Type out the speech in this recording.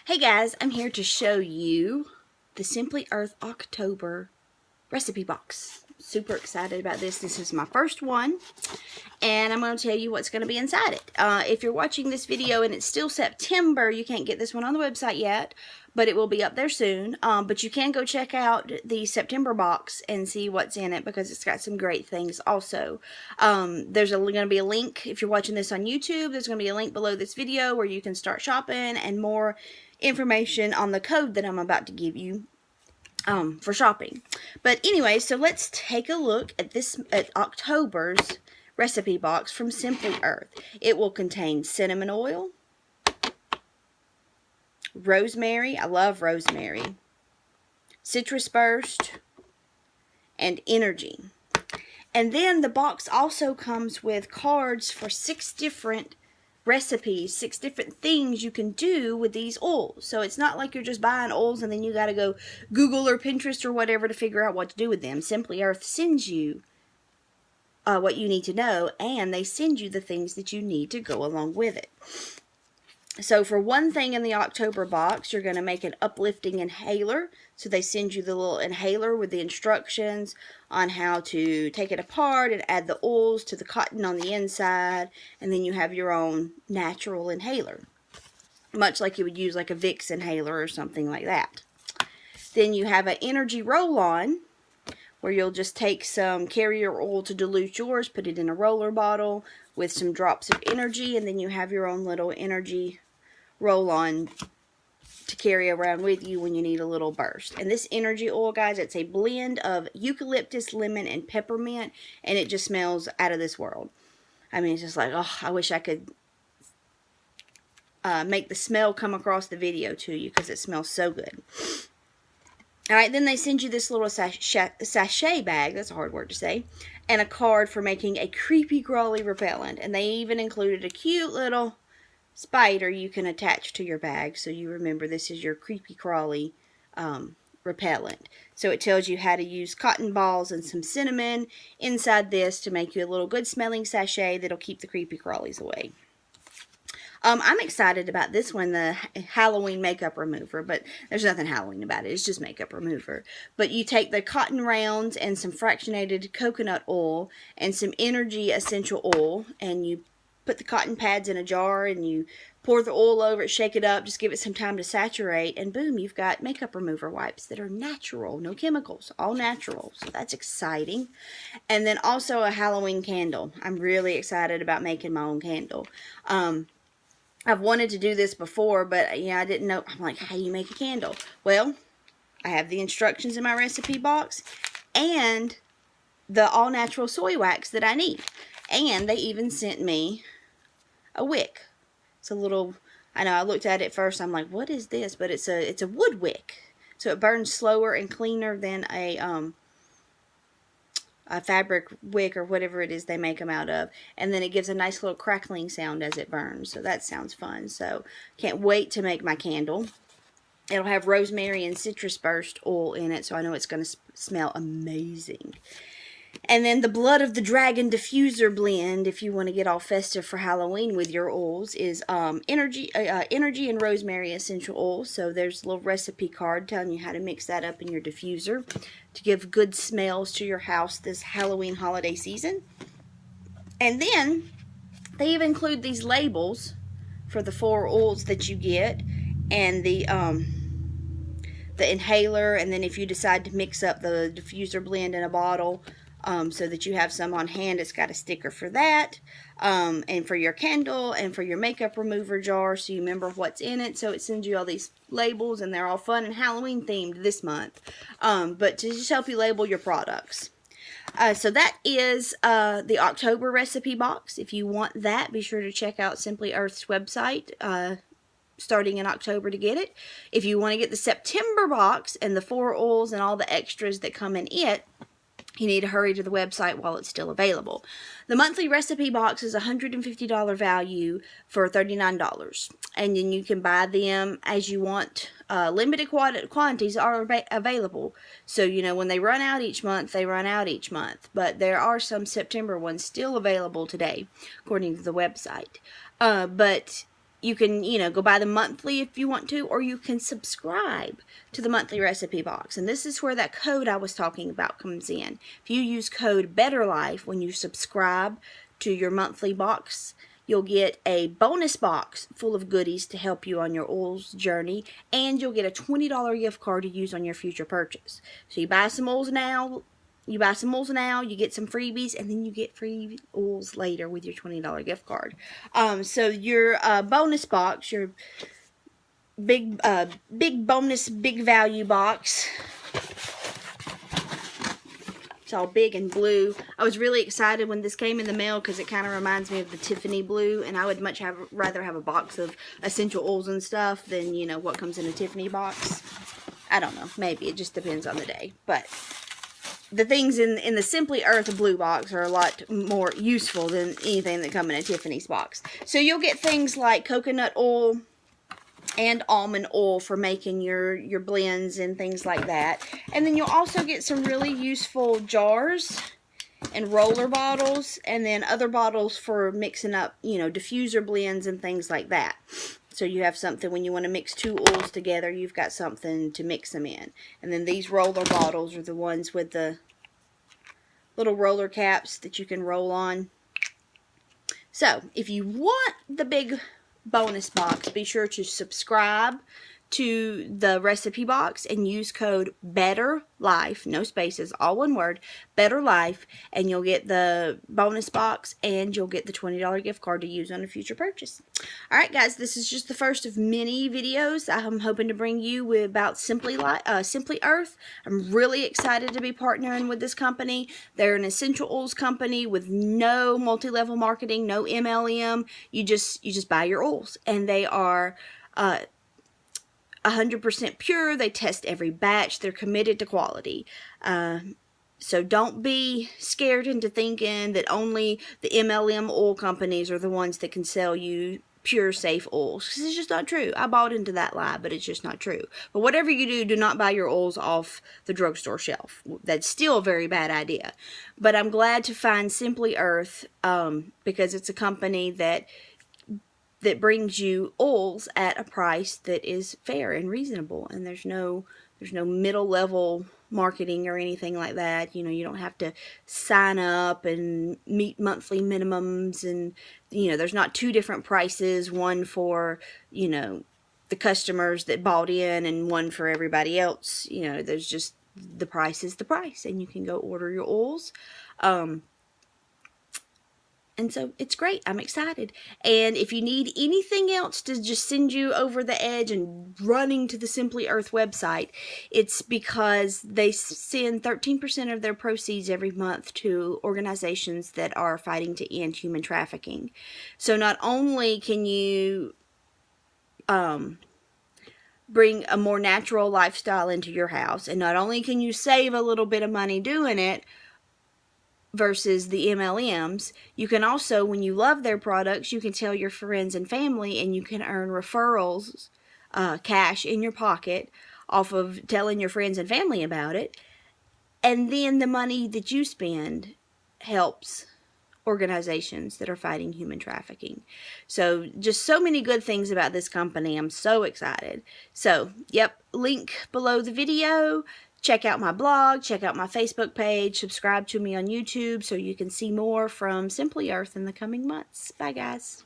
Hey guys, I'm here to show you the Simply Earth October recipe box. Super excited about this. This is my first one, and I'm going to tell you what's going to be inside it. If you're watching this video and it's still September, you can't get this one on the website yet, but it will be up there soon. But you can go check out the September box and see what's in it, because it's got some great things also. There's going to be a link, if you're watching this on YouTube, there's going to be a link below this video where you can start shopping, and more information on the code that I'm about to give you for shopping. But anyway, so let's take a look at October's recipe box from Simply Earth. It will contain cinnamon oil, rosemary, I love rosemary, citrus burst, and energy. And then the box also comes with cards for 6 different recipes, 6 different things you can do with these oils. So it's not like you're just buying oils and then you got to go Google or Pinterest or whatever to figure out what to do with them. Simply Earth sends you what you need to know, and they send you the things that you need to go along with it. So for one thing in the October box, you're going to make an uplifting inhaler. So they send you the little inhaler with the instructions on how to take it apart and add the oils to the cotton on the inside. And then you have your own natural inhaler, much like you would use like a Vicks inhaler or something like that. Then you have an energy roll-on, where you'll just take some carrier oil to dilute yours, put it in a roller bottle with some drops of energy, and then you have your own little energy roll-on to carry around with you when you need a little burst. And this energy oil, guys, it's a blend of eucalyptus, lemon, and peppermint, and it just smells out of this world. I mean, it's just like, oh, I wish I could make the smell come across the video to you, because it smells so good. Alright, then they send you this little sachet bag, that's a hard word to say, and a card for making a creepy crawly repellent. And they even included a cute little spider you can attach to your bag, so you remember this is your creepy crawly repellent. So it tells you how to use cotton balls and some cinnamon inside this to make you a little good smelling sachet that'll keep the creepy crawlies away. I'm excited about this one, the Halloween makeup remover, but there's nothing Halloween about it. It's just makeup remover. But you take the cotton rounds and some fractionated coconut oil and some energy essential oil, and you put the cotton pads in a jar, and you pour the oil over it, shake it up, just give it some time to saturate, and boom, you've got makeup remover wipes that are natural, no chemicals, all natural. So that's exciting. And then also a Halloween candle. I'm really excited about making my own candle. I've wanted to do this before, but yeah, I didn't know. I'm like, how do you make a candle? Well, I have the instructions in my recipe box and the all-natural soy wax that I need. And they even sent me a wick. It's a little, I know I looked at it first, I'm like, what is this? But it's a wood wick. So it burns slower and cleaner than a fabric wick or whatever it is they make them out of, and then it gives a nice little crackling sound as it burns, so that sounds fun. So can't wait to make my candle. It'll have rosemary and citrus burst oil in it, so I know it's going to smell amazing. And then the Blood of the Dragon diffuser blend, if you want to get all festive for Halloween with your oils, is energy and rosemary essential oil. So there's a little recipe card telling you how to mix that up in your diffuser to give good smells to your house this Halloween holiday season. And then they even include these labels for the 4 oils that you get, and the inhaler, and then if you decide to mix up the diffuser blend in a bottle, so that you have some on hand, it's got a sticker for that, and for your candle, and for your makeup remover jar, so you remember what's in it. So it sends you all these labels, and they're all fun and Halloween themed this month, but to just help you label your products. So that is the October recipe box. If you want that, be sure to check out Simply Earth's website starting in October to get it. If you want to get the September box and the 4 oils and all the extras that come in it, you need to hurry to the website while it's still available. The monthly recipe box is a $150 value for $39. And then you can buy them as you want. Limited quantities are available. So, you know, when they run out each month, they run out each month. But there are some September ones still available today, according to the website. But You can, go buy the monthly if you want to, or you can subscribe to the monthly recipe box. And this is where that code I was talking about comes in. If you use code BETTERLIFE when you subscribe to your monthly box, you'll get a bonus box full of goodies to help you on your oils journey, and you'll get a $20 gift card to use on your future purchase. So you buy some oils now, you get some freebies, and then you get free oils later with your $20 gift card. So your bonus box, your big bonus, big value box, it's all big and blue. I was really excited when this came in the mail because it kind of reminds me of the Tiffany blue, and I would much rather have a box of essential oils and stuff than, what comes in a Tiffany box. I don't know. Maybe. It just depends on the day. But the things in the Simply Earth blue box are a lot more useful than anything that come in a Tiffany's box. So you'll get things like coconut oil and almond oil for making your blends and things like that. And then you'll also get some really useful jars and roller bottles, and then other bottles for mixing up, diffuser blends and things like that. So you have something when you want to mix two oils together, you've got something to mix them in. And then these roller bottles are the ones with the little roller caps that you can roll on. So if you want the big bonus box, be sure to subscribe to the recipe box and use code BETTERLIFE, no spaces, all one word, BETTERLIFE, and you'll get the bonus box and you'll get the $20 gift card to use on a future purchase. Alright guys, this is just the first of many videos I'm hoping to bring you about Simply Earth. I'm really excited to be partnering with this company. They're an essential oils company with no multi-level marketing, no MLM. You just buy your oils, and they are 100% pure. They test every batch. They're committed to quality. So don't be scared into thinking that only the MLM oil companies are the ones that can sell you pure, safe oils. Because it's just not true. I bought into that lie, but it's just not true. But whatever you do, do not buy your oils off the drugstore shelf. That's still a very bad idea. But I'm glad to find Simply Earth because it's a company that brings you oils at a price that is fair and reasonable, and there's no middle level marketing or anything like that. You don't have to sign up and meet monthly minimums, and there's not two different prices, one for the customers that bought in and one for everybody else. There's just the price is the price, and you can go order your oils. And so it's great. I'm excited. And if you need anything else to just send you over the edge and running to the Simply Earth website, it's because they send 13% of their proceeds every month to organizations that are fighting to end human trafficking. So not only can you bring a more natural lifestyle into your house, and not only can you save a little bit of money doing it, versus the MLMs, you can also, when you love their products, you can tell your friends and family, and you can earn referrals, cash in your pocket off of telling your friends and family about it. And then the money that you spend helps organizations that are fighting human trafficking. So just so many good things about this company. I'm so excited. So, yep, link below the video. Check out my blog, check out my Facebook page, subscribe to me on YouTube so you can see more from Simply Earth in the coming months. Bye, guys.